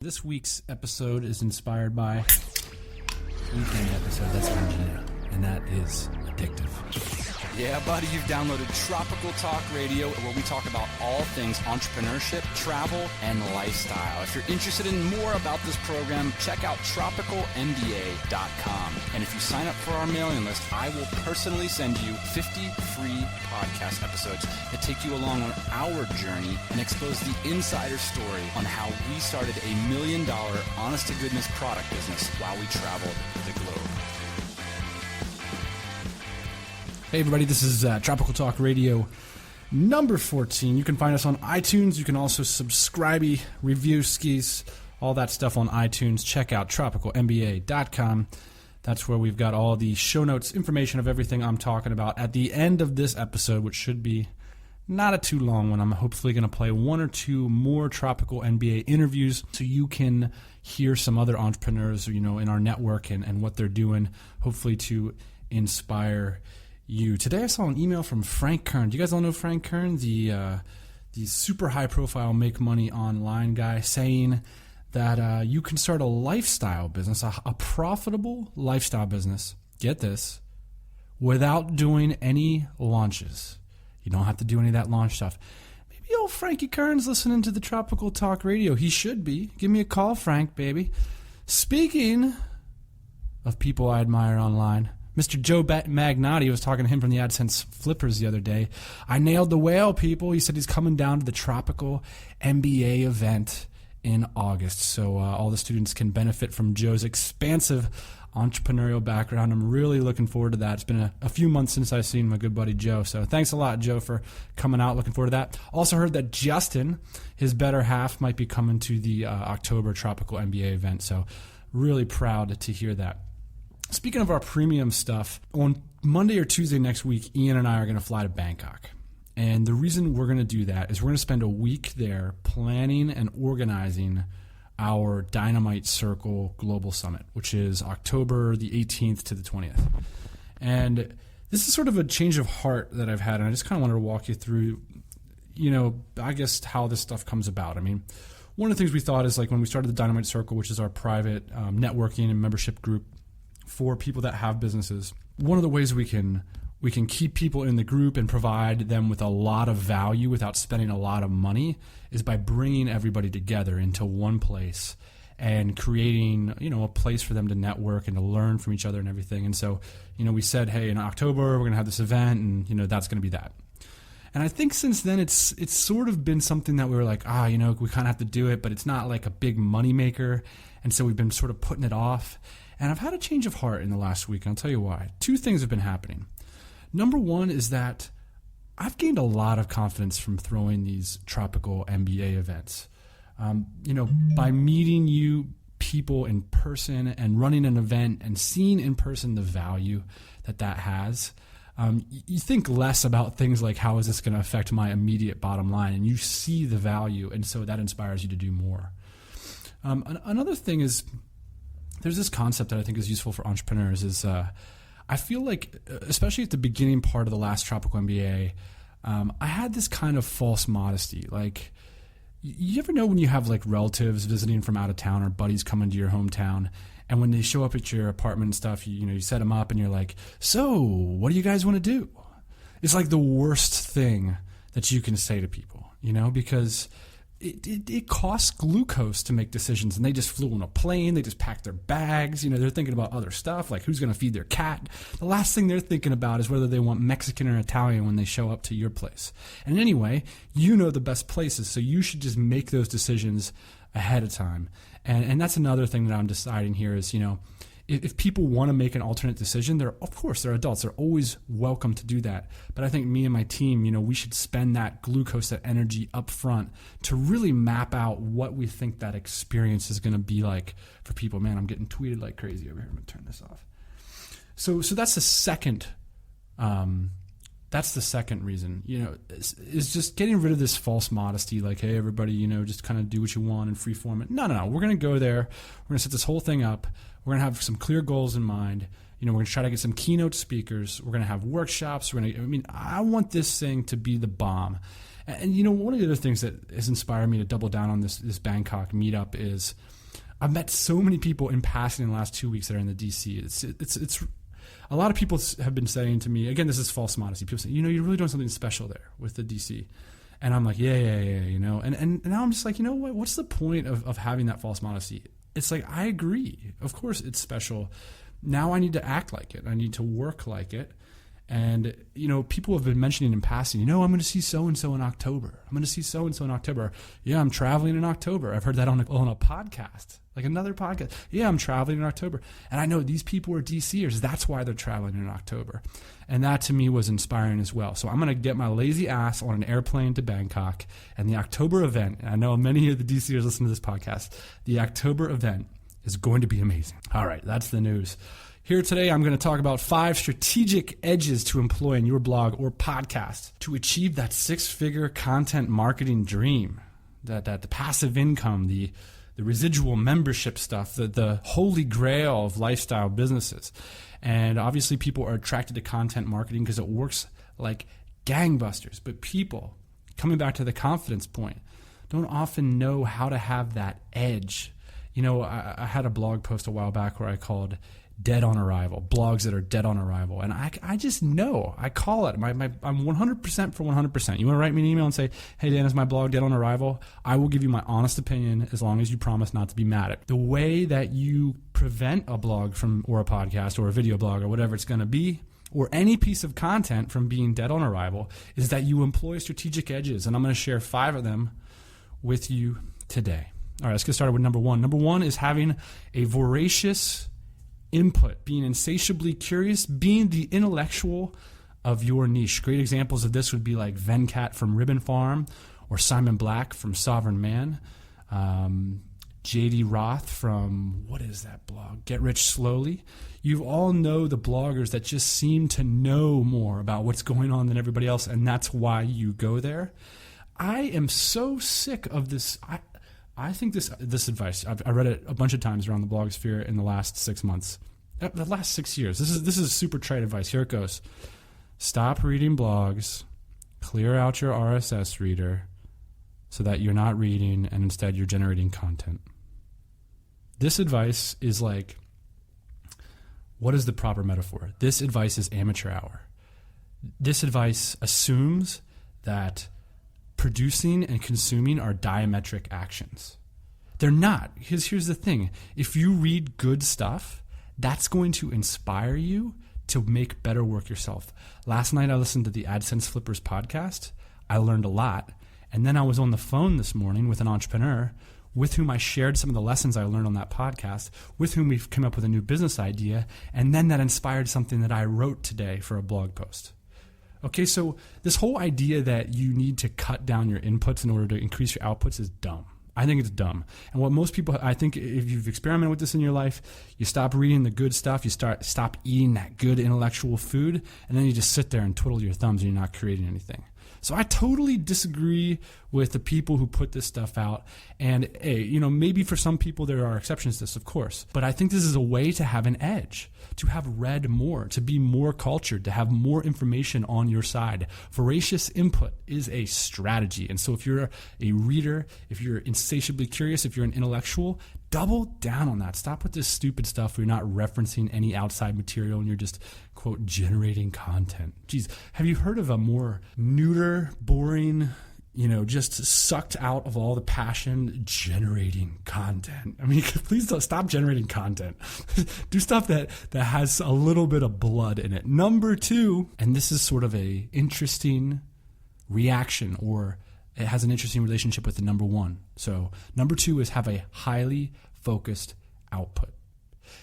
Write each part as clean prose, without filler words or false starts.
This week's episode is inspired by weekend episode that's original, and that is addictive. Yeah, buddy, you've downloaded Tropical Talk Radio, where we talk about all things entrepreneurship, travel, and lifestyle. If you're interested in more about this program, check out tropicalmba.com. And if you sign up for our mailing list, I will personally send you 50 free podcast episodes that take you along on our journey and expose the insider story on how we started a $1 million honest-to-goodness product business while we traveled the globe. Hey everybody, this is Tropical Talk Radio number 14. You can find us on iTunes. You can also subscribe, review, skis, all that stuff on iTunes. Check out tropicalmba.com. That's where we've got all the show notes, information of everything I'm talking about. At the end of this episode, which should be not a too long one, I'm hopefully going to play one or two more Tropical MBA interviews so you can hear some other entrepreneurs, in our network and what they're doing, hopefully to inspire you. Today I saw an email from Frank Kern. Do you guys all know Frank Kern, the super high-profile make money online guy, saying that you can start a lifestyle business, a profitable lifestyle business, get this, without doing any launches. You don't have to do any of that launch stuff. Maybe old Frankie Kern's listening to the Tropical Talk Radio. He should be. Give me a call, Frank, baby. Speaking of people I admire online, Mr. Joe Magnotti, I was talking to him from the AdSense Flippers the other day. I nailed the whale, people. He said he's coming down to the Tropical MBA event in August, so all the students can benefit from Joe's expansive entrepreneurial background. I'm really looking forward to that. It's been a few months since I've seen my good buddy Joe, so thanks a lot, Joe, for coming out. Looking forward to that. Also heard that Justin, his better half, might be coming to the October Tropical MBA event, so really proud to hear that. Speaking of our premium stuff, on Monday or Tuesday next week, Ian and I are going to fly to Bangkok. And the reason we're going to do that is we're going to spend a week there planning and organizing our Dynamite Circle Global Summit, which is October the 18th to the 20th. And this is sort of a change of heart that I've had, and I just kind of wanted to walk you through, I guess how this stuff comes about. I mean, one of the things we thought is like when we started the Dynamite Circle, which is our private networking and membership group for people that have businesses, one of the ways we can keep people in the group and provide them with a lot of value without spending a lot of money is by bringing everybody together into one place and creating, a place for them to network and to learn from each other and everything. And so, we said, hey, in October, we're going to have this event and, that's going to be that. And I think since then it's sort of been something that we were like, we kind of have to do it, but it's not like a big money maker. And so we've been sort of putting it off. And I've had a change of heart in the last week, and I'll tell you why. Two things have been happening. Number one is that I've gained a lot of confidence from throwing these Tropical MBA events. By meeting you people in person and running an event and seeing in person the value that has, you think less about things like how is this going to affect my immediate bottom line, and you see the value, and so that inspires you to do more. Another thing is, there's this concept that I think is useful for entrepreneurs is I feel like, especially at the beginning part of the last Tropical MBA, I had this kind of false modesty. Like, you ever know when you have like relatives visiting from out of town or buddies coming to your hometown, and when they show up at your apartment and stuff, you set them up and you're like, so what do you guys want to do? It's like the worst thing that you can say to people, because it costs glucose to make decisions, and they just flew on a plane. They just packed their bags. They're thinking about other stuff, like who's going to feed their cat. The last thing they're thinking about is whether they want Mexican or Italian when they show up to your place. And anyway, you know the best places, so you should just make those decisions ahead of time. And that's another thing that I'm deciding here is, if people want to make an alternate decision, of course, they're adults. They're always welcome to do that. But I think me and my team, we should spend that glucose, that energy up front to really map out what we think that experience is going to be like for people. Man, I'm getting tweeted like crazy over here. I'm going to turn this off. So that's the second reason, is just getting rid of this false modesty, like, hey, everybody, just kind of do what you want and free form it. No. We're going to go there. We're going to set this whole thing up. We're going to have some clear goals in mind. We're going to try to get some keynote speakers. We're going to have workshops. I want this thing to be the bomb. And one of the other things that has inspired me to double down on this Bangkok meetup is I've met so many people in passing in the last 2 weeks that are in the DC. It's a lot of people have been saying to me, again, this is false modesty. People say, you're really doing something special there with the DC. And I'm like, yeah. And now I'm just like, what? What's the point of having that false modesty? It's like, I agree. Of course it's special. Now I need to act like it. I need to work like it. And, people have been mentioning in passing, I'm going to see so-and-so in October. I'm going to see so-and-so in October. Yeah, I'm traveling in October. I've heard that on a podcast, like another podcast. Yeah, I'm traveling in October. And I know these people are DCers. That's why they're traveling in October. And that to me was inspiring as well. So I'm going to get my lazy ass on an airplane to Bangkok. And the October event, and I know many of the DCers listen to this podcast, the October event is going to be amazing. All right, that's the news. Here today, I'm going to talk about 5 strategic edges to employ in your blog or podcast to achieve that 6-figure content marketing dream, that the passive income, the residual membership stuff, the holy grail of lifestyle businesses. And obviously, people are attracted to content marketing because it works like gangbusters. But people, coming back to the confidence point, don't often know how to have that edge. I had a blog post a while back where I called dead on arrival, blogs that are dead on arrival. And I just know, I call it, I'm 100% for 100%. You want to write me an email and say, hey, Dan, is my blog dead on arrival? I will give you my honest opinion as long as you promise not to be mad at it. The way that you prevent a blog or a podcast or a video blog or whatever it's going to be, or any piece of content from being dead on arrival, is that you employ strategic edges. And I'm going to share 5 of them with you today. All right, let's get started with number 1. Number 1 is having a voracious input, being insatiably curious, being the intellectual of your niche. Great examples of this would be like Venkat from Ribbon Farm, or Simon Black from Sovereign Man, JD Roth from, what is that blog? Get Rich Slowly. You all know the bloggers that just seem to know more about what's going on than everybody else, and that's why you go there. I am so sick of this. I think this advice, I read it a bunch of times around the blogosphere in the last 6 months, the last 6 years. This is super trite advice. Here it goes. Stop reading blogs, clear out your RSS reader so that you're not reading and instead you're generating content. This advice is like, what is the proper metaphor? This advice is amateur hour. This advice assumes that producing and consuming are diametric actions. They're not. Here's the thing. If you read good stuff, that's going to inspire you to make better work yourself. Last night I listened to the AdSense Flippers podcast. I learned a lot. And then I was on the phone this morning with an entrepreneur with whom I shared some of the lessons I learned on that podcast, with whom we've come up with a new business idea, and then that inspired something that I wrote today for a blog post. Okay, so this whole idea that you need to cut down your inputs in order to increase your outputs is dumb. I think it's dumb. And what most people, I think if you've experimented with this in your life, you stop reading the good stuff, you stop eating that good intellectual food, and then you just sit there and twiddle your thumbs and you're not creating anything. So I totally disagree with the people who put this stuff out. And hey, maybe for some people there are exceptions to this, of course. But I think this is a way to have an edge, to have read more, to be more cultured, to have more information on your side. Voracious input is a strategy. And so if you're a reader, if you're insatiably curious, if you're an intellectual, double down on that. Stop with this stupid stuff where you're not referencing any outside material and you're just, quote, generating content. Geez, have you heard of a more neuter, boring, just sucked out of all the passion, generating content? I mean, please don't stop generating content. Do stuff that has a little bit of blood in it. Number 2, and this is sort of a interesting reaction, or it has an interesting relationship with the number 1. So number 2 is have a highly focused output.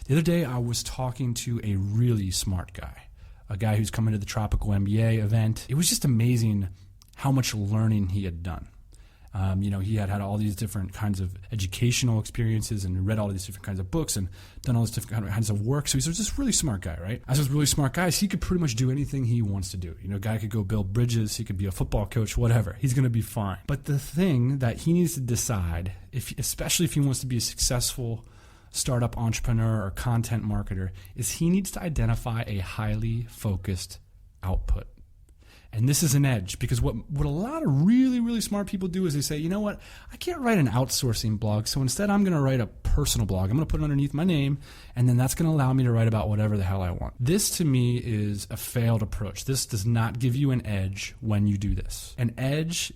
The other day I was talking to a really smart guy, a guy who's coming to the Tropical MBA event. It was just amazing how much learning he had done. He had all these different kinds of educational experiences and read all these different kinds of books and done all these different kinds of work. So he's just a really smart guy, right? As those really smart guys, he could pretty much do anything he wants to do. A guy could go build bridges. He could be a football coach, whatever. He's going to be fine. But the thing that he needs to decide, especially if he wants to be a successful startup entrepreneur or content marketer, is he needs to identify a highly focused output. And this is an edge, because what a lot of really, really smart people do is they say, you know what, I can't write an outsourcing blog, so instead I'm going to write a personal blog. I'm going to put it underneath my name, and then that's going to allow me to write about whatever the hell I want. This, to me, is a failed approach. This does not give you an edge when you do this. An edge,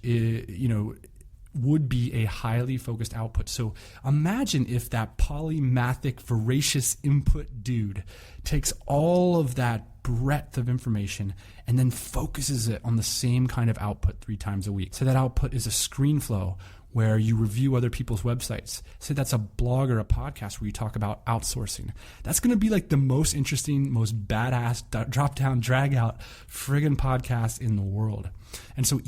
would be a highly focused output. So imagine if that polymathic, voracious input dude takes all of that breadth of information and then focuses it on the same kind of output 3 times a week. So that output is a screen flow where you review other people's websites. Say that's a blog or a podcast where you talk about outsourcing. That's going to be like the most interesting, most badass, drop down, drag out friggin' podcast in the world. And so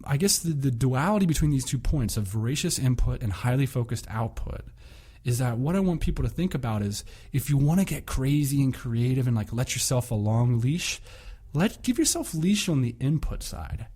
I guess the duality between these 2 points of voracious input and highly focused output is that what I want people to think about is, if you want to get crazy and creative and like let yourself a long leash, give yourself leash on the input side.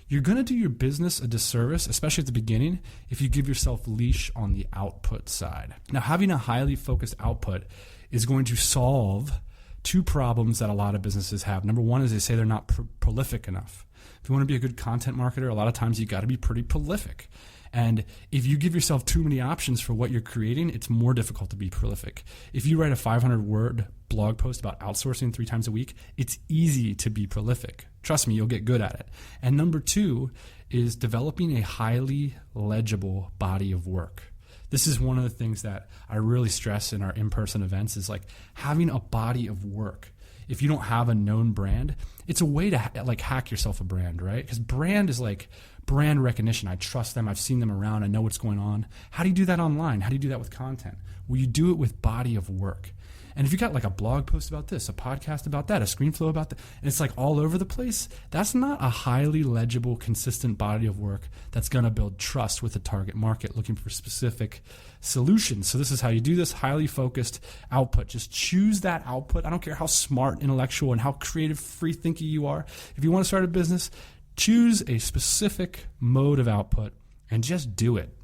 You're going to do your business a disservice, especially at the beginning, if you give yourself leash on the output side. Now, having a highly focused output is going to solve 2 problems that a lot of businesses have. Number one is they say they're not prolific enough. If you want to be a good content marketer, a lot of times you got to be pretty prolific. And if you give yourself too many options for what you're creating, it's more difficult to be prolific. If you write a 500-word blog post about outsourcing 3 times a week, it's easy to be prolific. Trust me, you'll get good at it. And number 2 is developing a highly legible body of work. This is one of the things that I really stress in our in-person events, is like having a body of work. If you don't have a known brand, it's a way to hack yourself a brand, right? Because brand is like brand recognition. I trust them. I've seen them around. I know what's going on. How do you do that online? How do you do that with content? Well, you do it with body of work. And if you got like a blog post about this, a podcast about that, a screen flow about that, and it's like all over the place, that's not a highly legible, consistent body of work that's going to build trust with the target market looking for specific solutions. So this is how you do this: highly focused output. Just choose that output. I don't care how smart, intellectual, and how creative, free thinking you are. If you want to start a business, choose a specific mode of output and just do it.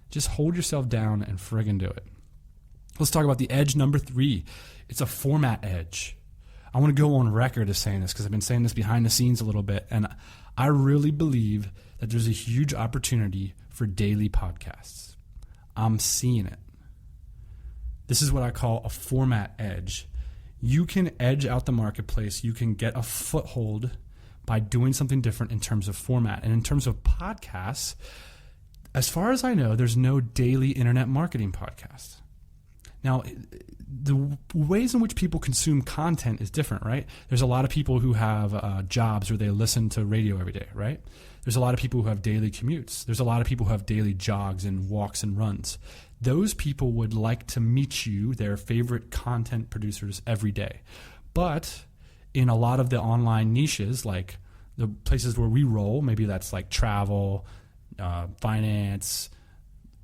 Just hold yourself down and friggin' do it. Let's talk about the edge number 3. It's a format edge. I want to go on record as saying this because I've been saying this behind the scenes a little bit, and I really believe that there's a huge opportunity for daily podcasts. I'm seeing it. This is what I call a format edge. You can edge out the marketplace. You can get a foothold by doing something different in terms of format. And in terms of podcasts, as far as I know, there's no daily internet marketing podcast. Now, the ways in which people consume content is different, right? There's a lot of people who have jobs where they listen to radio every day, right? There's a lot of people who have daily commutes. There's a lot of people who have daily jogs and walks and runs. Those people would like to meet you, their favorite content producers, every day. But in a lot of the online niches, like the places where we roll, maybe that's like travel, finance,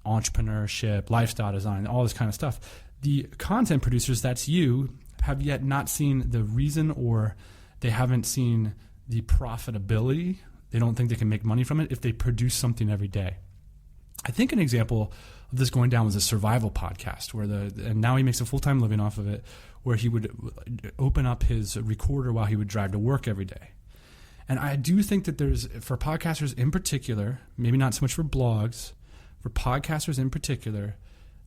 entrepreneurship, lifestyle design, all this kind of stuff. The content producers, that's you, have yet not seen the reason, or they haven't seen the profitability. They don't think they can make money from it if they produce something every day. I think an example of this going down was a survival podcast and now he makes a full-time living off of it, where he would open up his recorder while he would drive to work every day. And I do think that there's, for podcasters in particular, maybe not so much for blogs, for podcasters in particular,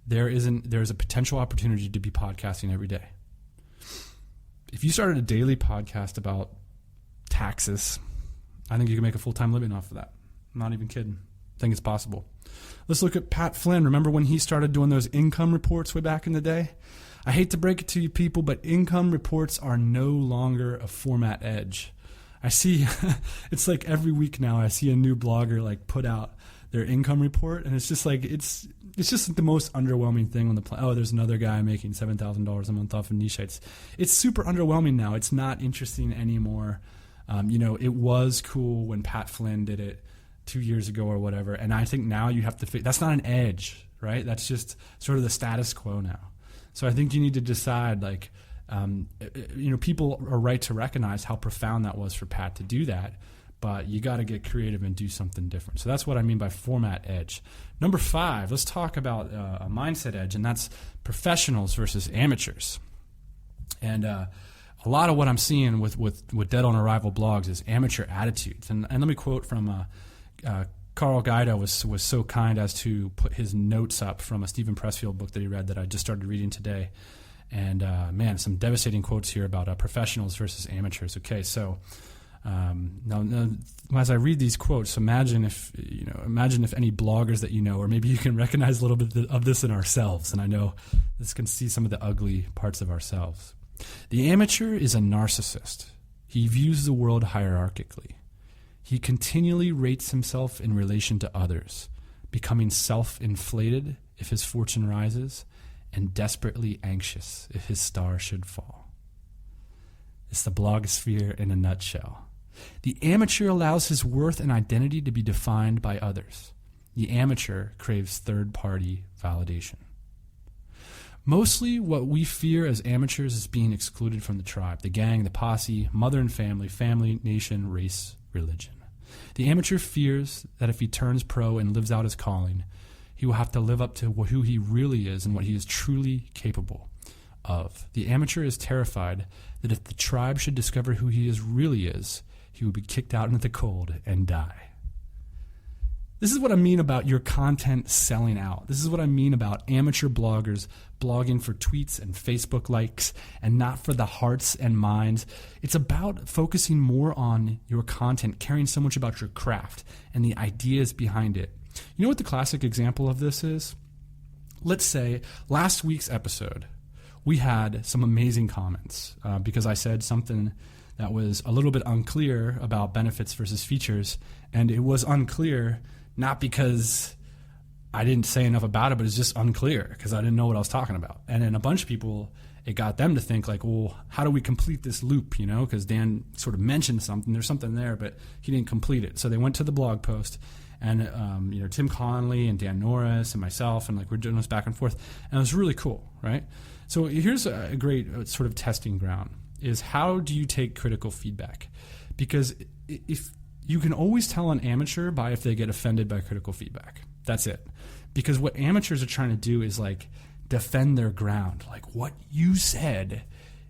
there is a potential opportunity to be podcasting every day. If you started a daily podcast about taxes, I think you can make a full-time living off of that. I'm not even kidding. I think it's possible. Let's look at Pat Flynn. Remember when he started doing those income reports way back in the day? I hate to break it to you people, but income reports are no longer a format edge. I see, it's like every week now I see a new blogger like put out their income report, and it's just like, it's just the most underwhelming thing on the planet. Oh, there's another guy making $7,000 a month off of niche sites. It's super underwhelming now. It's not interesting anymore. It was cool when Pat Flynn did it 2 years ago or whatever, and I think now you have to that's not an edge, right? That's just sort of the status quo now. So I think you need to decide, like, people are right to recognize how profound that was for Pat to do that, but you got to get creative and do something different. So that's what I mean by format edge. Number 5, let's talk about a mindset edge, and that's professionals versus amateurs. And a lot of what I'm seeing with Dead on Arrival blogs is amateur attitudes. And let me quote from Karol was so kind as to put his notes up from a Stephen Pressfield book that he read that I just started reading today. And man, some devastating quotes here about professionals versus amateurs. Okay, so now, as I read these quotes, imagine if any bloggers that you know, or maybe you can recognize a little bit of this in ourselves. And I know this can see some of the ugly parts of ourselves. The amateur is a narcissist. He views the world hierarchically. He continually rates himself in relation to others, becoming self-inflated if his fortune rises, and desperately anxious if his star should fall. It's the blogosphere in a nutshell. The amateur allows his worth and identity to be defined by others. The amateur craves third-party validation. Mostly what we fear as amateurs is being excluded from the tribe, the gang, the posse, mother and family, nation, race, religion. The amateur fears that if he turns pro and lives out his calling, he will have to live up to who he really is and what he is truly capable of. The amateur is terrified that if the tribe should discover who he really is, he will be kicked out into the cold and die. This is what I mean about your content selling out. This is what I mean about amateur bloggers blogging for tweets and Facebook likes and not for the hearts and minds. It's about focusing more on your content, caring so much about your craft and the ideas behind it. You know what the classic example of this is? Let's say last week's episode, we had some amazing comments because I said something that was a little bit unclear about benefits versus features, and it was unclear not because I didn't say enough about it, but it's just unclear because I didn't know what I was talking about. And then a bunch of people, it got them to think like, well, how do we complete this loop, because Dan sort of mentioned something, there's something there, but he didn't complete it. So they went to the blog post, and Tim Conley and Dan Norris and myself, and we're doing this back and forth, and it was really cool, right? So here's a great sort of testing ground, is how do you take critical feedback? Because if you can always tell an amateur by if they get offended by critical feedback. That's it. Because what amateurs are trying to do is defend their ground. What you said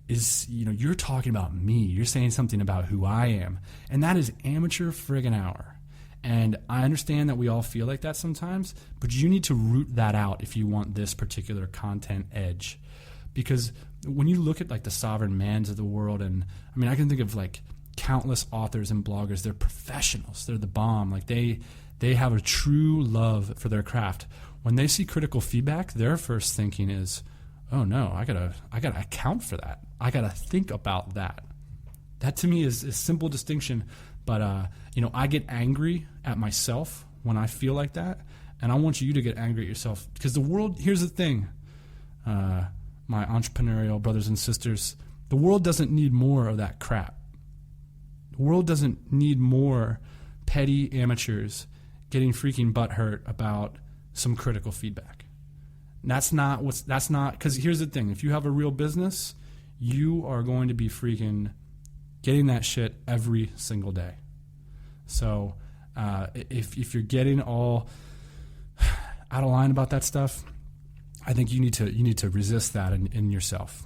is, you're talking about me. You're saying something about who I am. And that is amateur friggin' hour. And I understand that we all feel like that sometimes, but you need to root that out if you want this particular content edge. Because when you look at the sovereign mans of the world, and I can think of countless authors and bloggers, they're professionals. They're the bomb. They have a true love for their craft. When they see critical feedback, their first thinking is, oh no, I gotta account for that. I gotta think about that. That to me is a simple distinction. But I get angry at myself when I feel like that, and I want you to get angry at yourself, because the world. Here's the thing, my entrepreneurial brothers and sisters, the world doesn't need more of that crap. The world doesn't need more petty amateurs getting freaking butthurt about some critical feedback. That's not, because here's the thing. If you have a real business, you are going to be freaking getting that shit every single day. So if you're getting all out of line about that stuff, I think you need to resist that in yourself.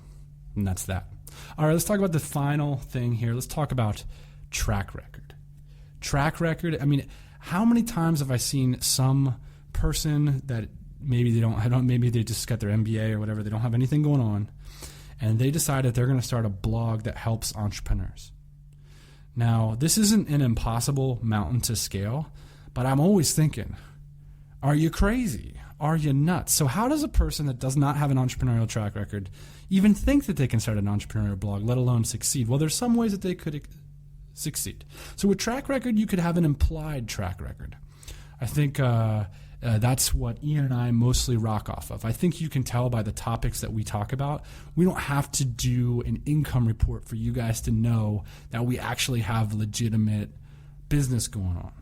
And that's that. All right, let's talk about the final thing here. Let's talk about track record. Track record. How many times have I seen some person that maybe they just got their MBA or whatever, they don't have anything going on, and they decide that they're going to start a blog that helps entrepreneurs. Now, this isn't an impossible mountain to scale, but I'm always thinking, are you crazy? Are you nuts? So how does a person that does not have an entrepreneurial track record even think that they can start an entrepreneurial blog, let alone succeed? Well, there's some ways that they could succeed. So with track record, you could have an implied track record. I think that's what Ian and I mostly rock off of. I think you can tell by the topics that we talk about. We don't have to do an income report for you guys to know that we actually have legitimate business going on.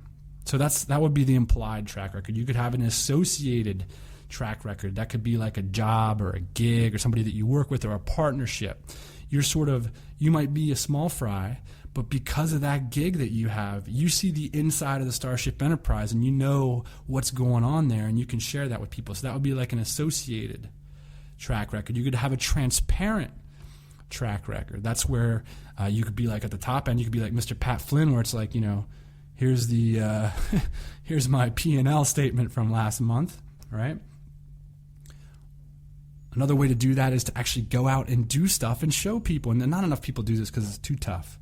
So that would be the implied track record. You could have an associated track record. That could be like a job or a gig or somebody that you work with or a partnership. You might be a small fry, but because of that gig that you have, you see the inside of the Starship Enterprise and you know what's going on there, and you can share that with people. So that would be like an associated track record. You could have a transparent track record. That's where you could be like at the top end. You could be like Mr. Pat Flynn, where it's like, here's the here's my P&L statement from last month, right? Another way to do that is to actually go out and do stuff and show people. And not enough people do this because it's too tough.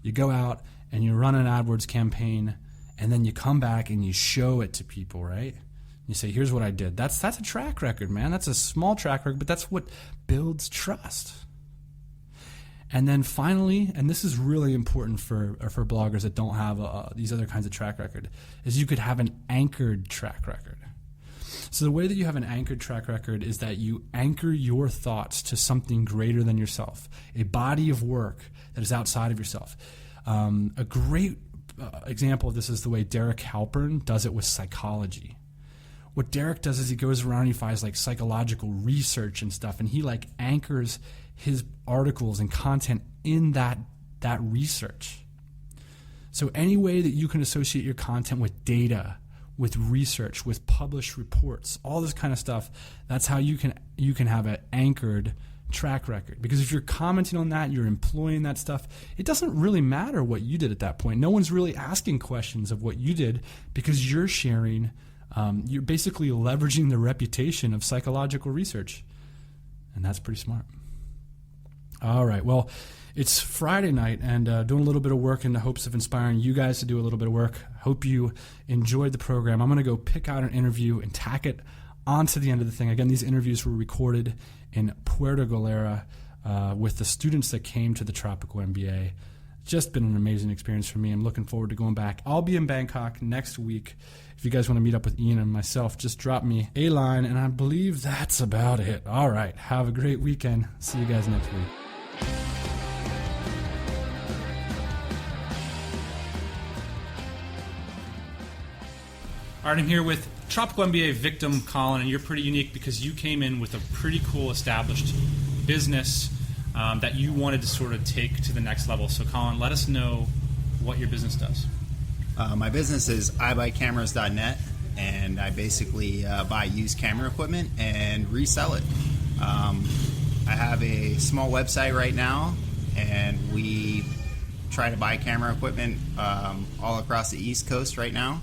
You go out and you run an AdWords campaign, and then you come back and you show it to people, right? You say, here's what I did. That's a track record, man. That's a small track record, but that's what builds trust. And then finally, and this is really important for bloggers that don't have these other kinds of track record, is you could have an anchored track record. So the way that you have an anchored track record is that you anchor your thoughts to something greater than yourself, a body of work that is outside of yourself. A great example of this is the way Derek Halpern does it with psychology. What Derek does is he goes around and he finds like psychological research and stuff, and he like anchors his articles and content in that research. So any way that you can associate your content with data, with research, with published reports, all this kind of stuff, that's how you can have an anchored track record. Because if you're commenting on that, you're employing that stuff, it doesn't really matter what you did at that point. No one's really asking questions of what you did because you're sharing. You're basically leveraging the reputation of psychological research. And that's pretty smart. All right. Well, it's Friday night and doing a little bit of work in the hopes of inspiring you guys to do a little bit of work. Hope you enjoyed the program. I'm going to go pick out an interview and tack it onto the end of the thing. Again, these interviews were recorded in Puerto Galera with the students that came to the Tropical MBA. Just been an amazing experience for me. I'm looking forward to going back. I'll be in Bangkok next week. If you guys want to meet up with Ian and myself, just drop me a line, and I believe that's about it. All right. Have a great weekend. See you guys next week. All right, I'm here with Tropical MBA victim Colin, and you're pretty unique because you came in with a pretty cool established business that you wanted to sort of take to the next level. So, Colin, let us know what your business does. My business is ibuycameras.net, and I basically buy used camera equipment and resell it. I have a small website right now, and we try to buy camera equipment all across the East Coast right now,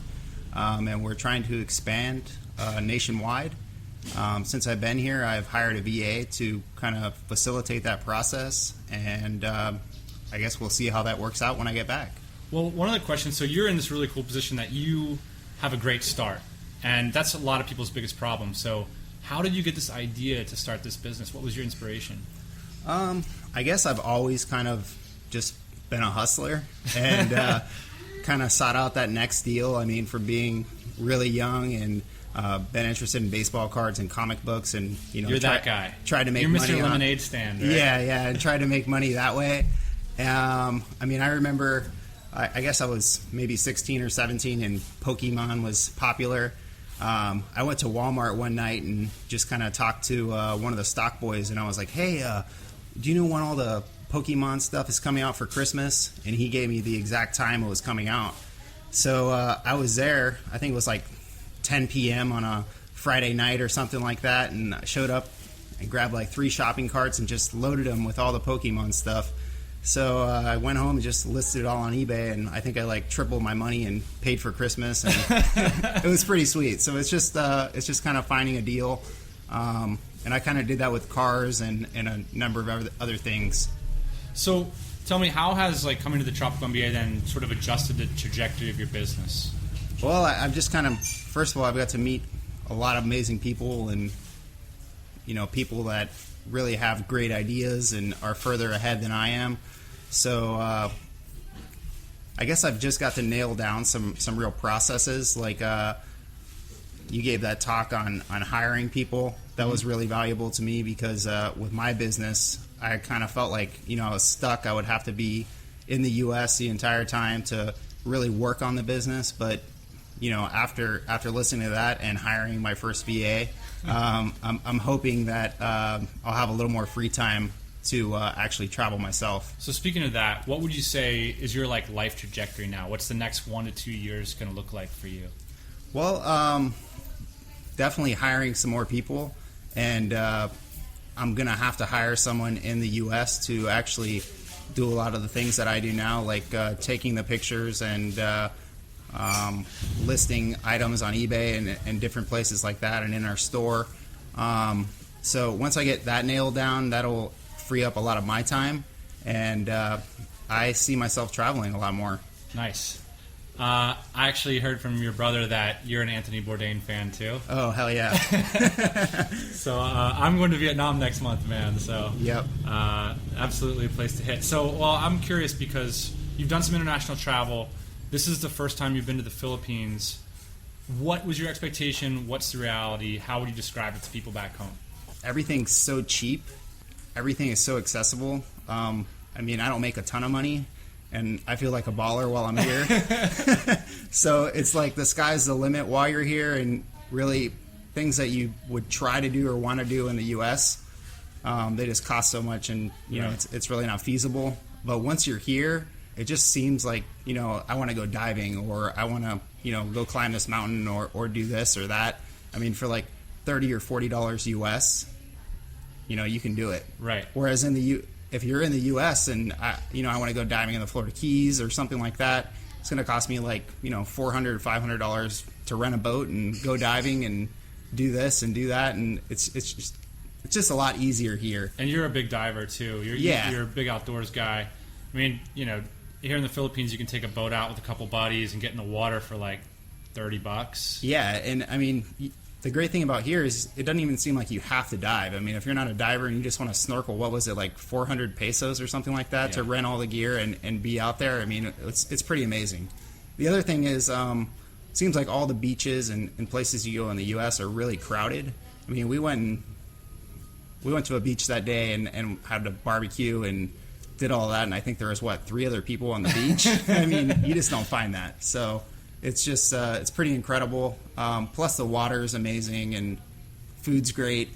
and we're trying to expand nationwide. Since I've been here, I've hired a VA to kind of facilitate that process, and I guess we'll see how that works out when I get back. Well, one of the questions, so you're in this really cool position that you have a great start, and that's a lot of people's biggest problem. So how did you get this idea to start this business? What was your inspiration? I guess I've always kind of just been a hustler and kind of sought out that next deal. I mean, from being really young and been interested in baseball cards and comic books, and you're that guy. Tried to make you're money. Mr. Lemonade Stand, right? Yeah, and tried to make money that way. I mean, I remember, I guess I was maybe 16 or 17, and Pokemon was popular. I went to Walmart one night and just kind of talked to one of the stock boys, and I was like, "Hey, do you know when all the Pokemon stuff is coming out for Christmas?" And he gave me the exact time it was coming out. So I was there. I think it was like 10 p.m. on a Friday night or something like that, and I showed up and grabbed like 3 shopping carts and just loaded them with all the Pokemon stuff. So I went home and just listed it all on eBay, and I think I like tripled my money and paid for Christmas, and it was pretty sweet. So it's just kind of finding a deal, and I kind of did that with cars and a number of other things. So tell me, how has like coming to the Tropical MBA then sort of adjusted the trajectory of your business? Well, I've just kind of, first of all, I've got to meet a lot of amazing people, and people that really have great ideas and are further ahead than I am. So I guess I've just got to nail down some real processes. Like you gave that talk on hiring people. That was really valuable to me because with my business, I kind of felt like I was stuck. I would have to be in the U.S. the entire time to really work on the business. But after listening to that and hiring my first VA, I'm hoping that I'll have a little more free time to actually travel myself. So speaking of that, what would you say is your like life trajectory now? What's the next 1 to 2 years going to look like for you? Well, definitely hiring some more people and I'm going to have to hire someone in the U.S. to actually do a lot of the things that I do now, like taking the pictures and listing items on eBay and different places like that and in our store. So once I get that nailed down, that'll free up a lot of my time, and I see myself traveling a lot more. Nice. I actually heard from your brother that you're an Anthony Bourdain fan too. Oh, hell yeah. So I'm going to Vietnam next month, man. So Yep. Absolutely a place to hit. So, well, I'm curious because you've done some international travel. This is the first time you've been to the Philippines. What was your expectation? What's the reality? How would you describe it to people back home? Everything's so cheap. Everything is so accessible. I mean, I don't make a ton of money, and I feel like a baller while I'm here. So it's like the sky's the limit while you're here, and really things that you would try to do or want to do in the U.S., they just cost so much, and you know it's really not feasible. But once you're here, it just seems like, you know, I want to go diving, or I want to, you know, go climb this mountain, or do this or that. I mean, for like $30 or $40 US, you know, you can do it. Right. Whereas if you're in the US and I want to go diving in the Florida Keys or something like that, it's going to cost me like, you know, $400, $500 to rent a boat and go diving and do this and do that, and it's just a lot easier here. And you're a big diver too. You're a big outdoors guy. I mean, you know, here in the Philippines, you can take a boat out with a couple buddies and get in the water for like $30. Yeah, and I mean, the great thing about here is it doesn't even seem like you have to dive. I mean, if you're not a diver and you just want to snorkel, what was it, like 400 pesos or something like that to rent all the gear and be out there? I mean, it's pretty amazing. The other thing is, it seems like all the beaches and places you go in the U.S. are really crowded. I mean, we went to a beach that day and had a barbecue and did all that, and I think there was 3 other people on the beach. I mean, you just don't find that. So it's just it's pretty incredible. Plus the water is amazing and food's great.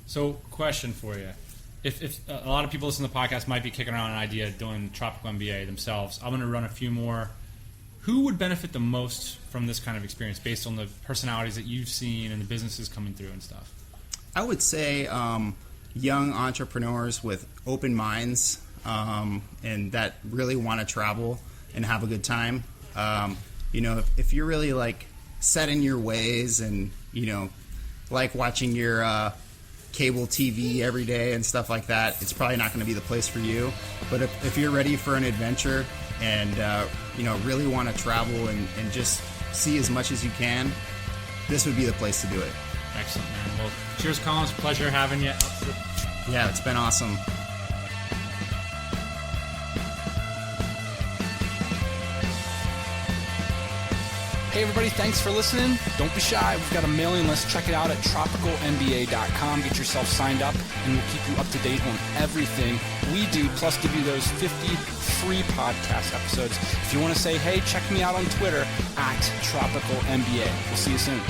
So, question for you: if a lot of people listening to the podcast might be kicking around an idea of doing tropical MBA themselves, I'm going to run a few more. Who would benefit the most from this kind of experience, based on the personalities that you've seen and the businesses coming through and stuff? I would say young entrepreneurs with open minds and that really want to travel and have a good time. You know, if you're really like set in your ways and, you know, like watching your cable TV every day and stuff like that, it's probably not going to be the place for you. But if you're ready for an adventure and, you know, really want to travel and just see as much as you can, this would be the place to do it. Excellent, man. Well, cheers, Colin. It's a pleasure having you. Yeah, it's been awesome. Hey everybody, thanks for listening. Don't be shy. We've got a mailing list. Check it out at tropicalmba.com. Get yourself signed up, and we'll keep you up to date on everything we do, plus give you those 50 free podcast episodes. If you want to say, hey, check me out on Twitter at tropicalmba. We'll see you soon.